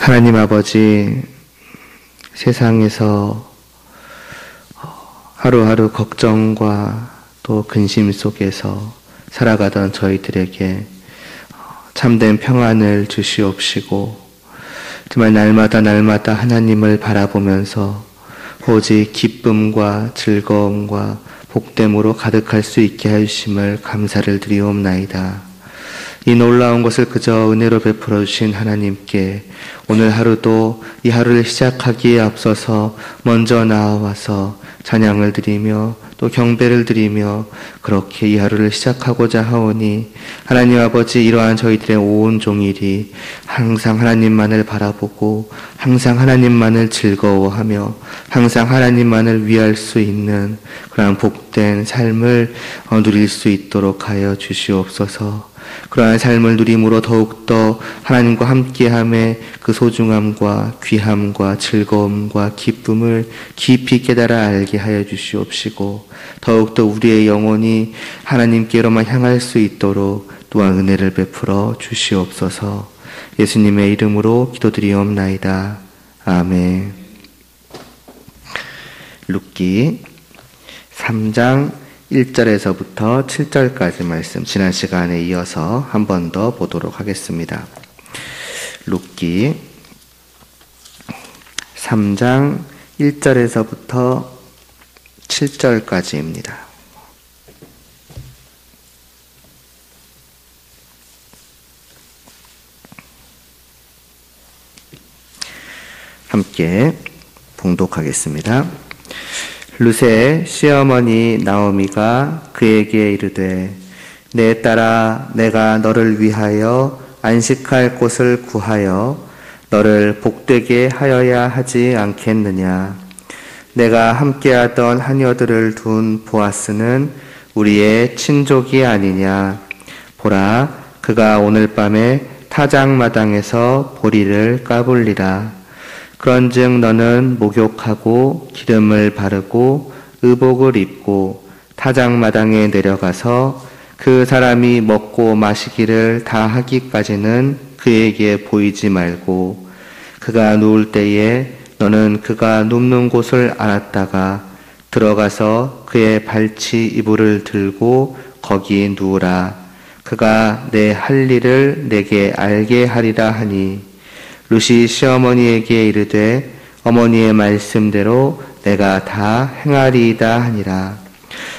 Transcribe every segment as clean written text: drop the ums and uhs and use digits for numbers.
하나님 아버지, 세상에서 하루하루 걱정과 또 근심 속에서 살아가던 저희들에게 참된 평안을 주시옵시고, 정말 날마다 하나님을 바라보면서 오직 기쁨과 즐거움과 복됨으로 가득할 수 있게 하심을 감사를 드리옵나이다. 이 놀라운 것을 그저 은혜로 베풀어 주신 하나님께 오늘 하루도 이 하루를 시작하기에 앞서서 먼저 나와서 찬양을 드리며 또 경배를 드리며 그렇게 이 하루를 시작하고자 하오니, 하나님 아버지, 이러한 저희들의 온 종일이 항상 하나님만을 바라보고 항상 하나님만을 즐거워하며 항상 하나님만을 위할 수 있는 그러한 복된 삶을 누릴 수 있도록 하여 주시옵소서. 그러한 삶을 누림으로 더욱더 하나님과 함께함의 그 소중함과 귀함과 즐거움과 기쁨을 깊이 깨달아 알게 하여 주시옵시고, 더욱더 우리의 영혼이 하나님께로만 향할 수 있도록 또한 은혜를 베풀어 주시옵소서. 예수님의 이름으로 기도드리옵나이다. 아멘. 룻기 3장 1절에서부터 7절까지 말씀, 지난 시간에 이어서 한 번 더 보도록 하겠습니다. 룻기 3장 1절에서부터 7절까지입니다. 함께 봉독하겠습니다. 룻의 시어머니 나오미가 그에게 이르되, 내 딸아, 내가 너를 위하여 안식할 곳을 구하여 너를 복되게 하여야 하지 않겠느냐. 내가 함께하던 하녀들을 둔 보아스는 우리의 친족이 아니냐. 보라, 그가 오늘 밤에 타작마당에서 보리를 까불리라. 그런즉 너는 목욕하고 기름을 바르고 의복을 입고 타작마당에 내려가서 그 사람이 먹고 마시기를 다 하기까지는 그에게 보이지 말고, 그가 누울 때에 너는 그가 눕는 곳을 알았다가 들어가서 그의 발치 이불을 들고 거기 누우라. 그가 내 할 일을 내게 알게 하리라 하니, 룻이 시어머니에게 이르되, 어머니의 말씀대로 내가 다 행하리이다 하니라.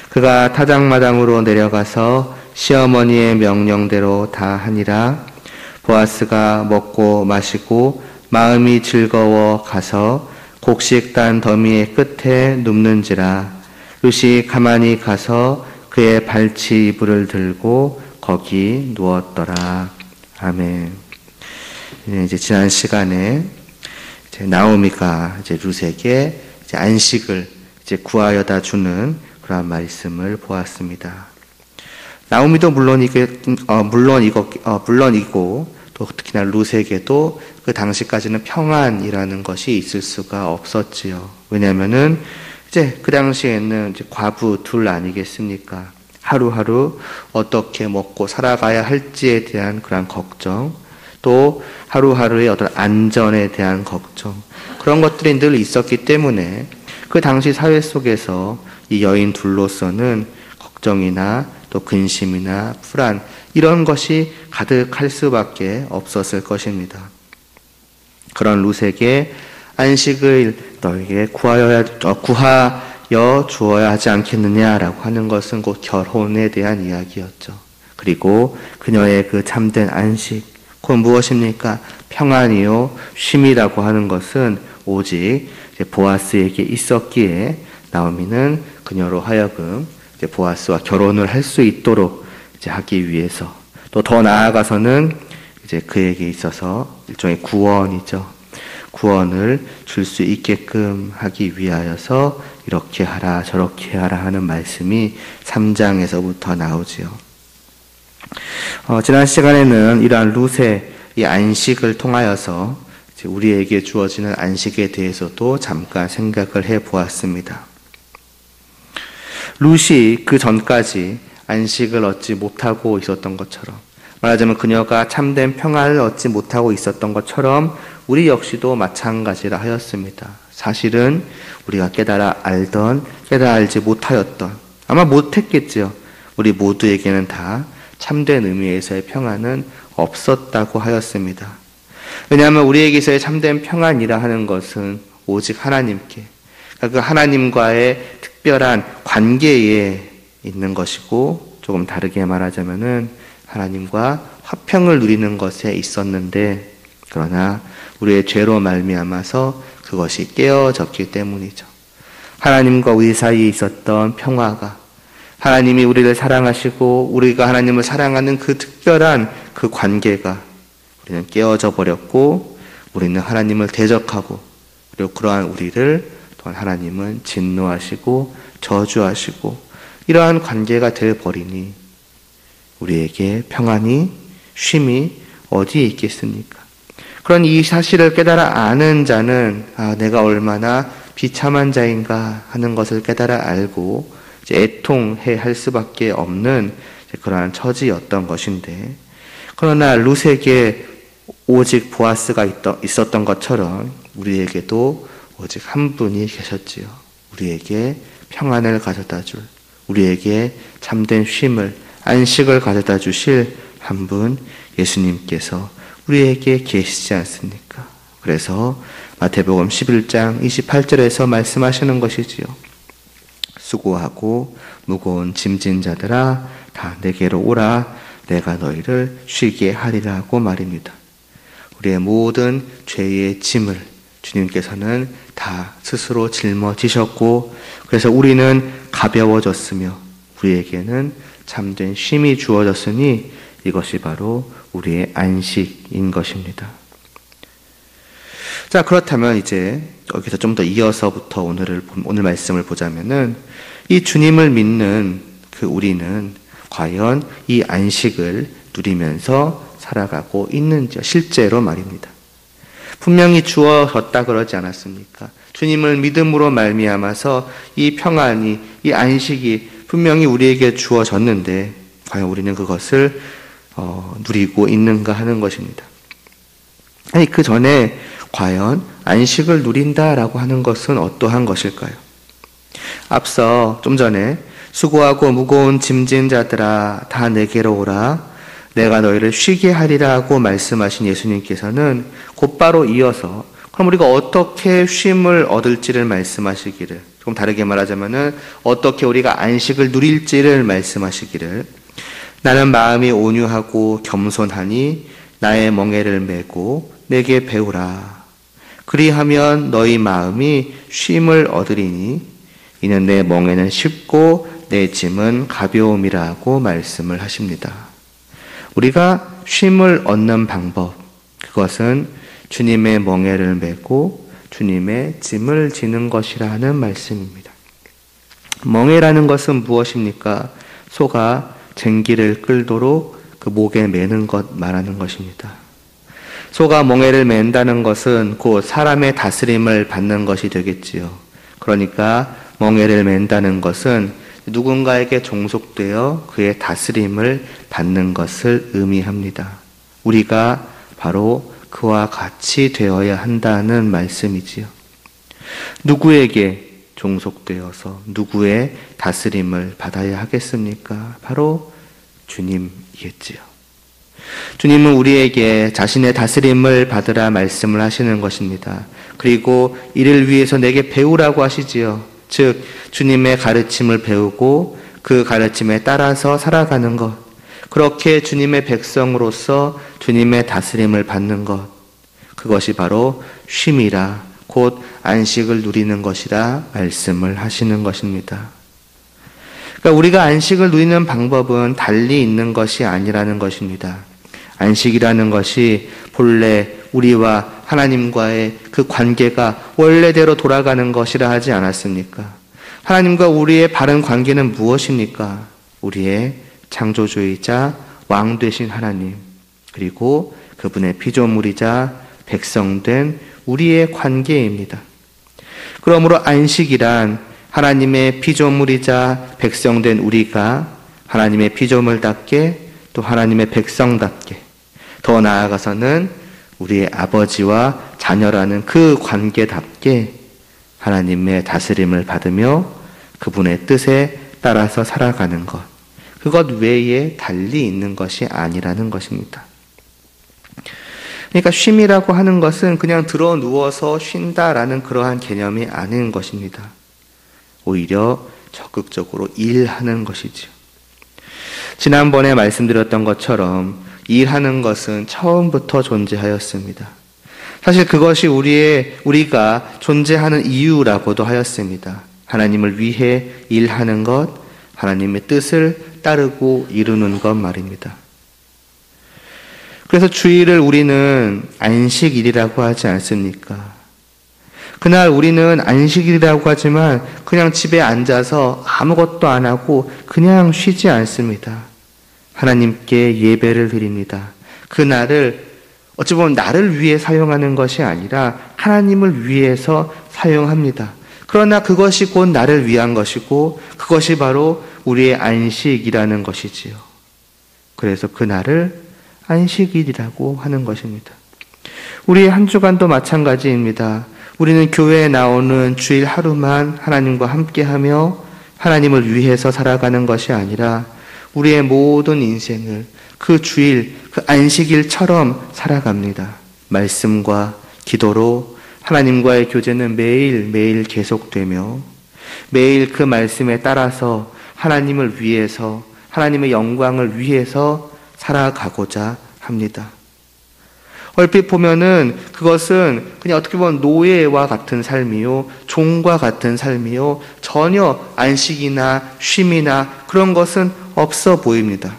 그가 타작마당으로 내려가서 시어머니의 명령대로 다 하니라. 보아스가 먹고 마시고 마음이 즐거워 가서 곡식단 더미의 끝에 눕는지라. 룻이 가만히 가서 그의 발치 이불을 들고 거기 누웠더라. 아멘. 이제 지난 시간에 나오미가 룻에게 안식을 구하여다 주는 그런 말씀을 보았습니다. 나오미도 물론이고 또 특히나 룻에게도 그 당시까지는 평안이라는 것이 있을 수가 없었지요. 왜냐하면은 그 당시에는 과부 둘 아니겠습니까? 하루하루 어떻게 먹고 살아가야 할지에 대한 그런 걱정, 또 하루하루의 어떤 안전에 대한 걱정, 그런 것들이 늘 있었기 때문에 그 당시 사회 속에서 이 여인 둘로서는 걱정이나 또 근심이나 불안, 이런 것이 가득할 수밖에 없었을 것입니다. 그런 룻에게 안식을 너에게 구하여 주어야 하지 않겠느냐라고 하는 것은 곧 결혼에 대한 이야기였죠. 그리고 그녀의 그 참된 안식, 그건 무엇입니까? 평안이요 쉼이라고 하는 것은 오직 보아스에게 있었기에 나오미는 그녀로 하여금 보아스와 결혼을 할 수 있도록 하기 위해서, 또 더 나아가서는 그에게 있어서 일종의 구원이죠. 구원을 줄 수 있게끔 하기 위하여서 이렇게 하라 저렇게 하라 하는 말씀이 3장에서부터 나오지요. 지난 시간에는 이러한 룻의 이 안식을 통하여서 우리에게 주어지는 안식에 대해서도 잠깐 생각을 해 보았습니다. 룻이 그 전까지 안식을 얻지 못하고 있었던 것처럼, 말하자면 그녀가 참된 평안을 얻지 못하고 있었던 것처럼 우리 역시도 마찬가지라 하였습니다. 사실은 우리가 깨달아 알던, 깨달아 알지 못하였던, 아마 못했겠지요. 우리 모두에게는 다 참된 의미에서의 평안은 없었다고 하였습니다. 왜냐하면 우리에게서의 참된 평안이라 하는 것은 오직 하나님께, 그 하나님과의 특별한 관계에 있는 것이고, 조금 다르게 말하자면은 하나님과 화평을 누리는 것에 있었는데, 그러나 우리의 죄로 말미암아서 그것이 깨어졌기 때문이죠. 하나님과 우리 사이에 있었던 평화가, 하나님이 우리를 사랑하시고 우리가 하나님을 사랑하는 그 특별한 그 관계가 우리는 깨어져 버렸고, 우리는 하나님을 대적하고, 그리고 그러한 우리를 또한 하나님은 진노하시고 저주하시고, 이러한 관계가 되어버리니 우리에게 평안이, 쉼이 어디에 있겠습니까? 그런 이 사실을 깨달아 아는 자는 내가 얼마나 비참한 자인가 하는 것을 깨달아 알고 이제 애통해 할 수밖에 없는 그러한 처지였던 것인데, 그러나 룻에게 오직 보아스가 있었던 것처럼 우리에게도 오직 한 분이 계셨지요. 우리에게 평안을 가져다 줄, 우리에게 참된 쉼을, 안식을 가져다 주실 한 분, 예수님께서 우리에게 계시지 않습니까? 그래서 마태복음 11장 28절에서 말씀하시는 것이지요. 수고하고 무거운 짐진 자들아 다 내게로 오라, 내가 너희를 쉬게 하리라고 말입니다. 우리의 모든 죄의 짐을 주님께서는 다 스스로 짊어지셨고, 그래서 우리는 가벼워졌으며 우리에게는 참된 쉼이 주어졌으니 이것이 바로 우리의 안식인 것입니다. 자, 그렇다면 이제 여기서 좀 더 이어서부터 오늘 말씀을 보자면은, 이 주님을 믿는 그 우리는 과연 이 안식을 누리면서 살아가고 있는지, 실제로 말입니다. 분명히 주어졌다 그러지 않았습니까? 주님을 믿음으로 말미암아서 이 평안이, 이 안식이 분명히 우리에게 주어졌는데 과연 우리는 그것을 누리고 있는가 하는 것입니다. 아니, 그 전에 과연 안식을 누린다라고 하는 것은 어떠한 것일까요? 앞서 좀 전에 수고하고 무거운 짐진 자들아 다 내게로 오라, 내가 너희를 쉬게 하리라고 말씀하신 예수님께서는 곧바로 이어서 그럼 우리가 어떻게 쉼을 얻을지를 말씀하시기를, 조금 다르게 말하자면은 어떻게 우리가 안식을 누릴지를 말씀하시기를, 나는 마음이 온유하고 겸손하니 나의 멍에를 메고 내게 배우라. 그리하면 너희 마음이 쉼을 얻으리니 이는 내 멍에는 쉽고 내 짐은 가벼움이라고 말씀을 하십니다. 우리가 쉼을 얻는 방법, 그것은 주님의 멍에를 메고 주님의 짐을 지는 것이라는 말씀입니다. 멍에라는 것은 무엇입니까? 소가 쟁기를 끌도록 그 목에 매는 것 말하는 것입니다. 소가 멍에를 맨다는 것은 곧 사람의 다스림을 받는 것이 되겠지요. 그러니까 멍에를 맨다는 것은 누군가에게 종속되어 그의 다스림을 받는 것을 의미합니다. 우리가 바로 그와 같이 되어야 한다는 말씀이지요. 누구에게 종속되어서 누구의 다스림을 받아야 하겠습니까? 바로 주님이겠지요. 주님은 우리에게 자신의 다스림을 받으라 말씀을 하시는 것입니다. 그리고 이를 위해서 내게 배우라고 하시지요. 즉 주님의 가르침을 배우고 그 가르침에 따라서 살아가는 것, 그렇게 주님의 백성으로서 주님의 다스림을 받는 것, 그것이 바로 쉼이라, 곧 안식을 누리는 것이라 말씀을 하시는 것입니다. 그러니까 우리가 안식을 누리는 방법은 달리 있는 것이 아니라는 것입니다. 안식이라는 것이 본래 우리와 하나님과의 그 관계가 원래대로 돌아가는 것이라 하지 않았습니까? 하나님과 우리의 바른 관계는 무엇입니까? 우리의 창조주이자 왕 되신 하나님, 그리고 그분의 피조물이자 백성된 우리의 관계입니다. 그러므로 안식이란 하나님의 피조물이자 백성된 우리가 하나님의 피조물답게, 또 하나님의 백성답게, 더 나아가서는 우리의 아버지와 자녀라는 그 관계답게 하나님의 다스림을 받으며 그분의 뜻에 따라서 살아가는 것, 그것 외에 달리 있는 것이 아니라는 것입니다. 그러니까 쉼이라고 하는 것은 그냥 들어 누워서 쉰다라는 그러한 개념이 아닌 것입니다. 오히려 적극적으로 일하는 것이지요. 지난번에 말씀드렸던 것처럼 일하는 것은 처음부터 존재하였습니다. 사실 그것이 우리가 존재하는 이유라고도 하였습니다. 하나님을 위해 일하는 것, 하나님의 뜻을 따르고 이루는 것 말입니다. 그래서 주일을 우리는 안식일이라고 하지 않습니까? 그날 우리는 안식일이라고 하지만 그냥 집에 앉아서 아무것도 안 하고 그냥 쉬지 않습니다. 하나님께 예배를 드립니다. 그날을 어찌 보면 나를 위해 사용하는 것이 아니라 하나님을 위해서 사용합니다. 그러나 그것이 곧 나를 위한 것이고 그것이 바로 우리의 안식이라는 것이지요. 그래서 그날을 안식일이라고 하는 것입니다. 우리의 한 주간도 마찬가지입니다. 우리는 교회에 나오는 주일 하루만 하나님과 함께하며 하나님을 위해서 살아가는 것이 아니라 우리의 모든 인생을 그 주일, 그 안식일처럼 살아갑니다. 말씀과 기도로 하나님과의 교제는 매일매일 계속되며 매일 그 말씀에 따라서 하나님을 위해서, 하나님의 영광을 위해서 살아가고자 합니다. 얼핏 보면은 그것은 그냥 어떻게 보면 노예와 같은 삶이요, 종과 같은 삶이요, 전혀 안식이나 쉼이나 그런 것은 없어 보입니다.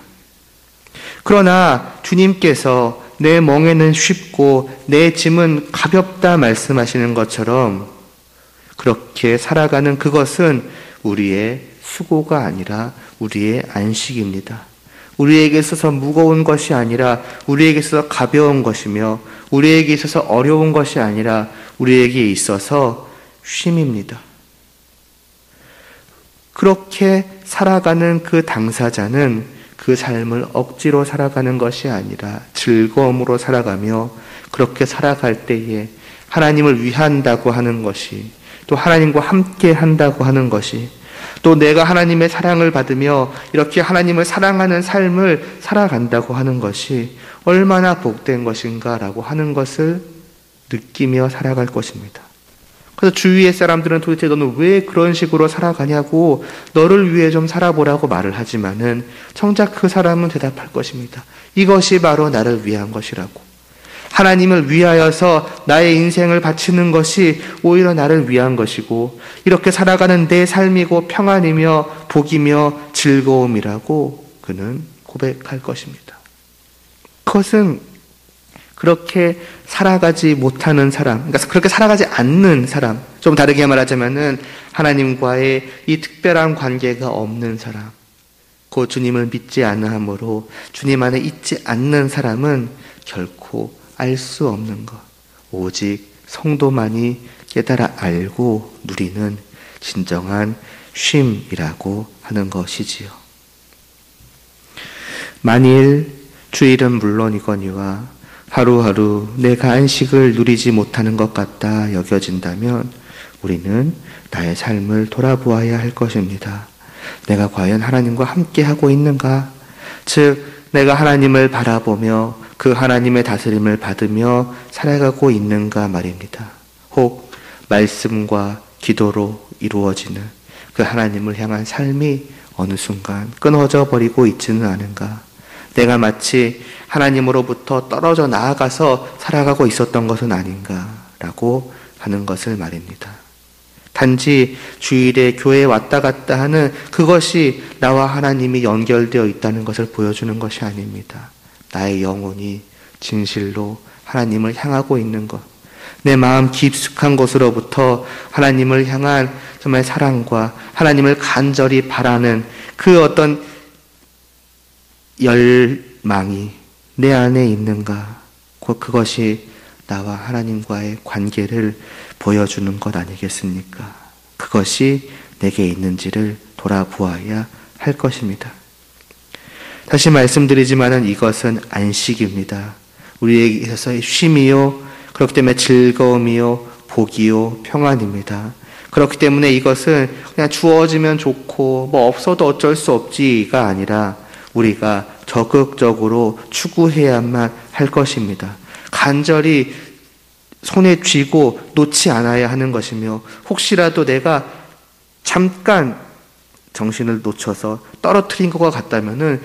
그러나 주님께서 내 멍에는 쉽고 내 짐은 가볍다 말씀하시는 것처럼 그렇게 살아가는 그것은 우리의 수고가 아니라 우리의 안식입니다. 우리에게 있어서 무거운 것이 아니라 우리에게 있어서 가벼운 것이며 우리에게 있어서 어려운 것이 아니라 우리에게 있어서 쉼입니다. 그렇게 살아가는 그 당사자는 그 삶을 억지로 살아가는 것이 아니라 즐거움으로 살아가며 그렇게 살아갈 때에 하나님을 위한다고 하는 것이, 또 하나님과 함께 한다고 하는 것이, 또 내가 하나님의 사랑을 받으며 이렇게 하나님을 사랑하는 삶을 살아간다고 하는 것이 얼마나 복된 것인가라고 하는 것을 느끼며 살아갈 것입니다. 그래서 주위의 사람들은 도대체 너는 왜 그런 식으로 살아가냐고 너를 위해 좀 살아보라고 말을 하지만은 정작 그 사람은 대답할 것입니다. 이것이 바로 나를 위한 것이라고. 하나님을 위하여서 나의 인생을 바치는 것이 오히려 나를 위한 것이고 이렇게 살아가는 내 삶이고 평안이며 복이며 즐거움이라고 그는 고백할 것입니다. 그것은 그렇게 살아가지 못하는 사람, 그러니까 그렇게 살아가지 않는 사람, 좀 다르게 말하자면은 하나님과의 이 특별한 관계가 없는 사람, 그 주님을 믿지 않으므로 주님 안에 있지 않는 사람은 결코 알 수 없는 것, 오직 성도만이 깨달아 알고 누리는 진정한 쉼이라고 하는 것이지요. 만일 주일은 물론이거니와 하루하루 내가 안식을 누리지 못하는 것 같다 여겨진다면 우리는 나의 삶을 돌아보아야 할 것입니다. 내가 과연 하나님과 함께 하고 있는가? 즉, 내가 하나님을 바라보며 그 하나님의 다스림을 받으며 살아가고 있는가 말입니다. 혹 말씀과 기도로 이루어지는 그 하나님을 향한 삶이 어느 순간 끊어져 버리고 있지는 않은가? 내가 마치 하나님으로부터 떨어져 나아가서 살아가고 있었던 것은 아닌가라고 하는 것을 말입니다. 단지 주일에 교회에 왔다 갔다 하는 그것이 나와 하나님이 연결되어 있다는 것을 보여주는 것이 아닙니다. 나의 영혼이 진실로 하나님을 향하고 있는 것, 내 마음 깊숙한 곳으로부터 하나님을 향한 정말 사랑과 하나님을 간절히 바라는 그 어떤 열망이 내 안에 있는가? 그것이 나와 하나님과의 관계를 보여주는 것 아니겠습니까? 그것이 내게 있는지를 돌아보아야 할 것입니다. 다시 말씀드리지만은 이것은 안식입니다. 우리에게 있어서의 쉼이요, 그렇기 때문에 즐거움이요, 복이요, 평안입니다. 그렇기 때문에 이것은 그냥 주어지면 좋고 뭐 없어도 어쩔 수 없지가 아니라 우리가 적극적으로 추구해야만 할 것입니다. 간절히 손에 쥐고 놓지 않아야 하는 것이며, 혹시라도 내가 잠깐 정신을 놓쳐서 떨어뜨린 것과 같다면은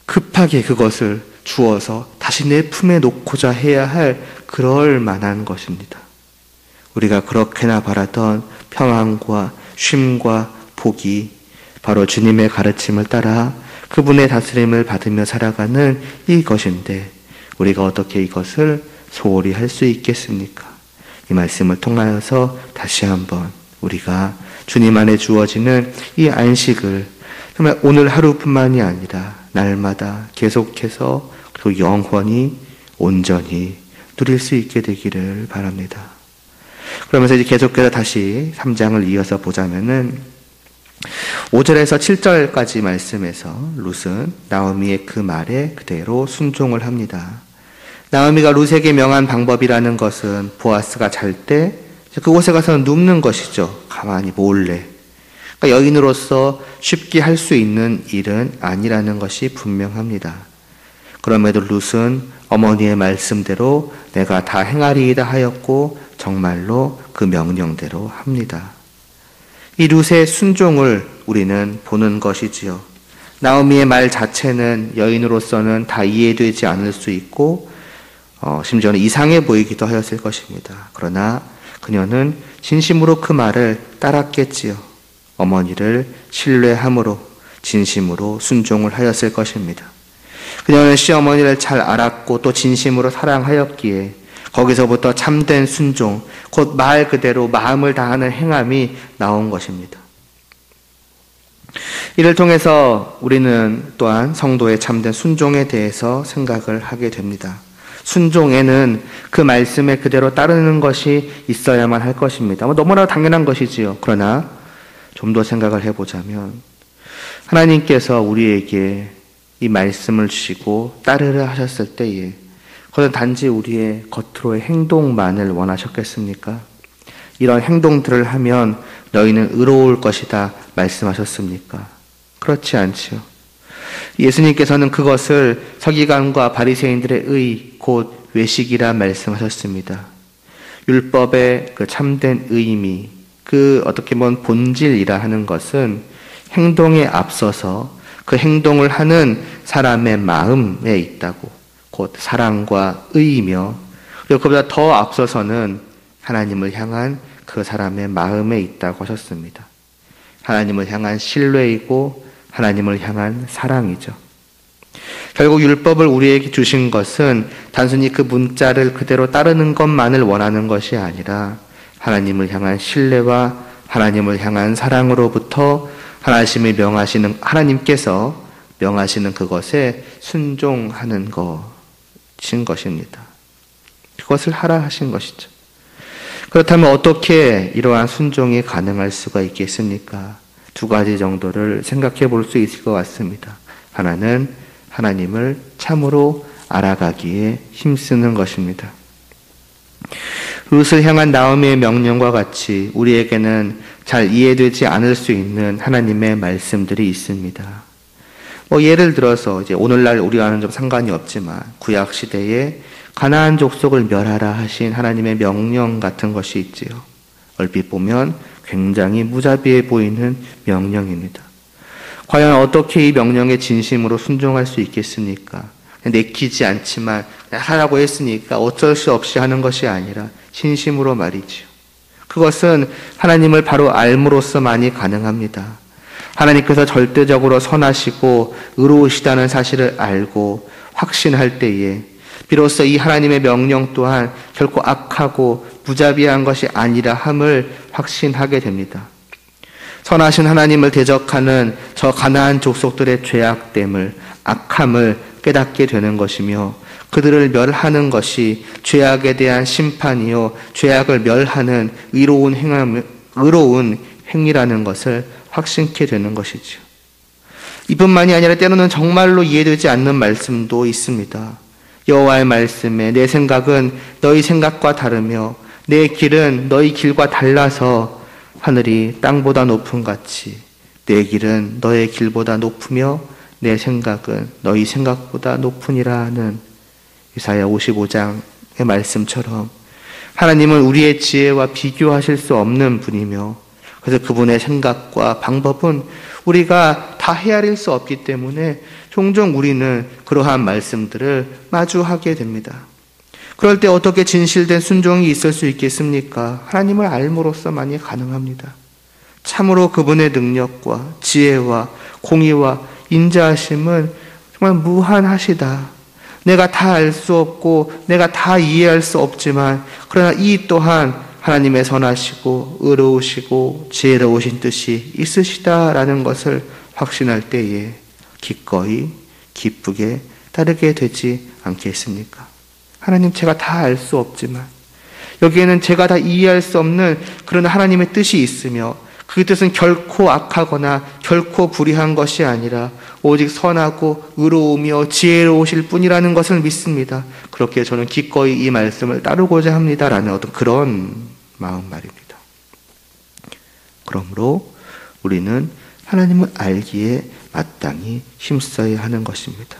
급하게 그것을 주어서 다시 내 품에 놓고자 해야 할 그럴 만한 것입니다. 우리가 그렇게나 바라던 평안과 쉼과 복이 바로 주님의 가르침을 따라 그분의 다스림을 받으며 살아가는 이것인데, 우리가 어떻게 이것을 소홀히 할 수 있겠습니까? 이 말씀을 통하여서 다시 한번 우리가 주님 안에 주어지는 이 안식을 정말 오늘 하루뿐만이 아니라 날마다 계속해서 그리고 영원히 온전히 누릴 수 있게 되기를 바랍니다. 그러면서 이제 계속해서 다시 3장을 이어서 보자면은 5절에서 7절까지 말씀에서 룻은 나오미의 그 말에 그대로 순종을 합니다. 나오미가 룻에게 명한 방법이라는 것은 보아스가 잘 때 그곳에 가서 눕는 것이죠. 가만히 몰래. 그러니까 여인으로서 쉽게 할 수 있는 일은 아니라는 것이 분명합니다. 그럼에도 룻은 어머니의 말씀대로 내가 다 행하리이다 하였고 정말로 그 명령대로 합니다. 이 룻의 순종을 우리는 보는 것이지요. 나오미의 말 자체는 여인으로서는 다 이해되지 않을 수 있고 심지어는 이상해 보이기도 하였을 것입니다. 그러나 그녀는 진심으로 그 말을 따랐겠지요. 어머니를 신뢰함으로 진심으로 순종을 하였을 것입니다. 그녀는 시어머니를 잘 알았고 또 진심으로 사랑하였기에 거기서부터 참된 순종, 곧 말 그대로 마음을 다하는 행함이 나온 것입니다. 이를 통해서 우리는 또한 성도의 참된 순종에 대해서 생각을 하게 됩니다. 순종에는 그 말씀에 그대로 따르는 것이 있어야만 할 것입니다. 너무나 당연한 것이지요. 그러나 좀 더 생각을 해보자면 하나님께서 우리에게 이 말씀을 주시고 따르라 하셨을 때에 그것은 단지 우리의 겉으로의 행동만을 원하셨겠습니까? 이런 행동들을 하면 너희는 의로울 것이다 말씀하셨습니까? 그렇지 않지요. 예수님께서는 그것을 서기관과 바리새인들의 의, 곧 외식이라 말씀하셨습니다. 율법의 그 참된 의미, 그 어떻게 보면 본질이라 하는 것은 행동에 앞서서 그 행동을 하는 사람의 마음에 있다고, 곧 사랑과 의이며, 그리고 그보다 더 앞서서는 하나님을 향한 그 사람의 마음에 있다고 하셨습니다. 하나님을 향한 신뢰이고 하나님을 향한 사랑이죠. 결국 율법을 우리에게 주신 것은 단순히 그 문자를 그대로 따르는 것만을 원하는 것이 아니라 하나님을 향한 신뢰와 하나님을 향한 사랑으로부터 하나님께서 명하시는 그것에 순종하는 것인 것입니다. 그것을 하라 하신 것이죠. 그렇다면 어떻게 이러한 순종이 가능할 수가 있겠습니까? 두 가지 정도를 생각해 볼 수 있을 것 같습니다. 하나는 하나님을 참으로 알아가기에 힘쓰는 것입니다. 룻을 향한 나오미의 명령과 같이 우리에게는 잘 이해되지 않을 수 있는 하나님의 말씀들이 있습니다. 예를 들어서 이제 오늘날 우리와는 좀 상관이 없지만 구약 시대에 가나안 족속을 멸하라 하신 하나님의 명령 같은 것이 있지요. 얼핏 보면 굉장히 무자비해 보이는 명령입니다. 과연 어떻게 이 명령에 진심으로 순종할 수 있겠습니까? 내키지 않지만 하라고 했으니까 어쩔 수 없이 하는 것이 아니라 진심으로 말이지요. 그것은 하나님을 바로 알므로써만이 가능합니다. 하나님께서 절대적으로 선하시고 의로우시다는 사실을 알고 확신할 때에 비로소 이 하나님의 명령 또한 결코 악하고 무자비한 것이 아니라 함을 확신하게 됩니다. 선하신 하나님을 대적하는 저 가나안 족속들의 죄악됨을, 악함을 깨닫게 되는 것이며 그들을 멸하는 것이 죄악에 대한 심판이요 죄악을 멸하는 의로운 행위라는 것을 확신케 되는 것이죠. 이뿐만이 아니라 때로는 정말로 이해되지 않는 말씀도 있습니다. 여호와의 말씀에 내 생각은 너희 생각과 다르며 내 길은 너희 길과 달라서 하늘이 땅보다 높음 같이 내 길은 너의 길보다 높으며 내 생각은 너희 생각보다 높으니라 하는 이사야 55장의 말씀처럼 하나님은 우리의 지혜와 비교하실 수 없는 분이며 그래서 그분의 생각과 방법은 우리가 다 헤아릴 수 없기 때문에 종종 우리는 그러한 말씀들을 마주하게 됩니다. 그럴 때 어떻게 진실된 순종이 있을 수 있겠습니까? 하나님을 알므로써만이 가능합니다. 참으로 그분의 능력과 지혜와 공의와 인자하심은 정말 무한하시다. 내가 다 알 수 없고 내가 다 이해할 수 없지만 그러나 이 또한 하나님의 선하시고 의로우시고 지혜로우신 뜻이 있으시다라는 것을 확신할 때에 기꺼이 기쁘게 따르게 되지 않겠습니까? 하나님, 제가 다 알 수 없지만 여기에는 제가 다 이해할 수 없는 그런 하나님의 뜻이 있으며 그 뜻은 결코 악하거나 결코 불의한 것이 아니라 오직 선하고 의로우며 지혜로우실 뿐이라는 것을 믿습니다. 그렇게 저는 기꺼이 이 말씀을 따르고자 합니다라는 어떤 그런 마음 말입니다. 그러므로 우리는 하나님을 알기에 마땅히 힘써야 하는 것입니다.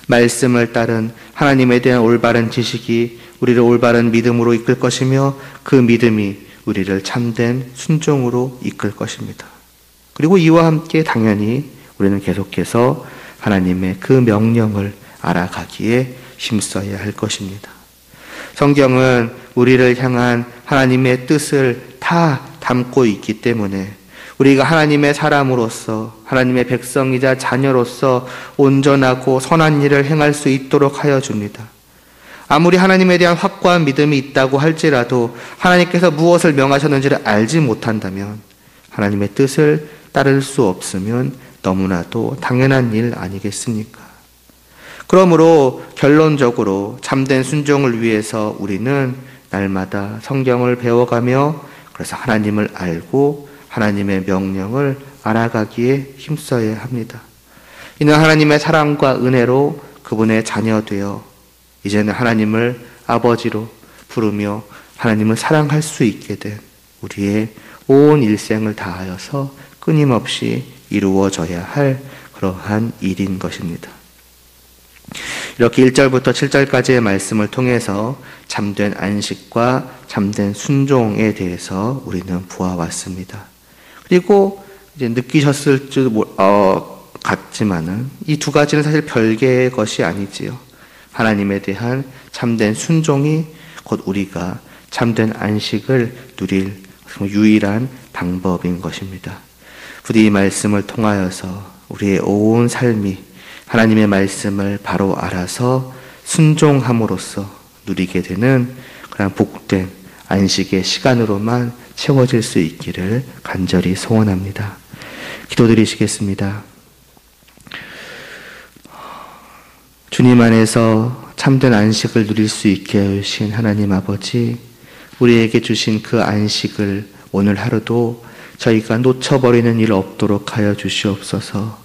말씀을 따른 하나님에 대한 올바른 지식이 우리를 올바른 믿음으로 이끌 것이며 그 믿음이 우리를 참된 순종으로 이끌 것입니다. 그리고 이와 함께 당연히 우리는 계속해서 하나님의 그 명령을 알아가기에 힘써야 할 것입니다. 성경은 우리를 향한 하나님의 뜻을 다 담고 있기 때문에 우리가 하나님의 사람으로서 하나님의 백성이자 자녀로서 온전하고 선한 일을 행할 수 있도록 하여 줍니다. 아무리 하나님에 대한 확고한 믿음이 있다고 할지라도 하나님께서 무엇을 명하셨는지를 알지 못한다면 하나님의 뜻을 따를 수 없으면 너무나도 당연한 일 아니겠습니까? 그러므로 결론적으로 참된 순종을 위해서 우리는 날마다 성경을 배워가며 그래서 하나님을 알고 하나님의 명령을 알아가기에 힘써야 합니다. 이는 하나님의 사랑과 은혜로 그분의 자녀 되어 이제는 하나님을 아버지로 부르며 하나님을 사랑할 수 있게 된 우리의 온 일생을 다하여서 끊임없이 이루어져야 할 그러한 일인 것입니다. 이렇게 1절부터 7절까지의 말씀을 통해서 참된 안식과 참된 순종에 대해서 우리는 보아왔습니다. 그리고 이제 느끼셨을 줄 같지만은 이 두 가지는 사실 별개의 것이 아니지요. 하나님에 대한 참된 순종이 곧 우리가 참된 안식을 누릴 유일한 방법인 것입니다. 부디 이 말씀을 통하여서 우리의 온 삶이 하나님의 말씀을 바로 알아서 순종함으로써 누리게 되는 그런 복된 안식의 시간으로만 채워질 수 있기를 간절히 소원합니다. 기도드리시겠습니다. 주님 안에서 참된 안식을 누릴 수 있게 해주신 하나님 아버지, 우리에게 주신 그 안식을 오늘 하루도 저희가 놓쳐버리는 일 없도록 하여 주시옵소서.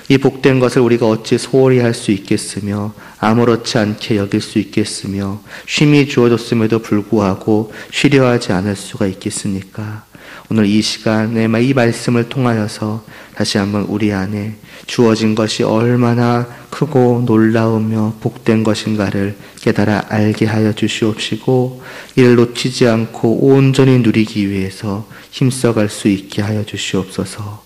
이 복된 것을 우리가 어찌 소홀히 할 수 있겠으며 아무렇지 않게 여길 수 있겠으며 쉼이 주어졌음에도 불구하고 쉬려 하지 않을 수가 있겠습니까? 오늘 이 시간에 이 말씀을 통하여서 다시 한번 우리 안에 주어진 것이 얼마나 크고 놀라우며 복된 것인가를 깨달아 알게 하여 주시옵시고 이를 놓치지 않고 온전히 누리기 위해서 힘써갈 수 있게 하여 주시옵소서.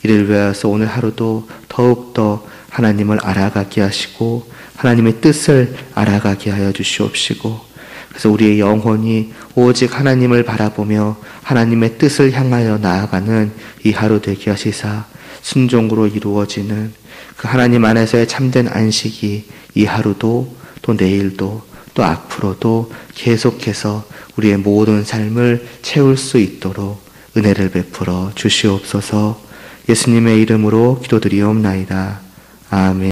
이를 위하여서 오늘 하루도 더욱더 하나님을 알아가게 하시고 하나님의 뜻을 알아가게 하여 주시옵시고 그래서 우리의 영혼이 오직 하나님을 바라보며 하나님의 뜻을 향하여 나아가는 이 하루 되게 하시사 순종으로 이루어지는 그 하나님 안에서의 참된 안식이 이 하루도 또 내일도 또 앞으로도 계속해서 우리의 모든 삶을 채울 수 있도록 은혜를 베풀어 주시옵소서. 예수님의 이름으로 기도드리옵나이다. 아멘.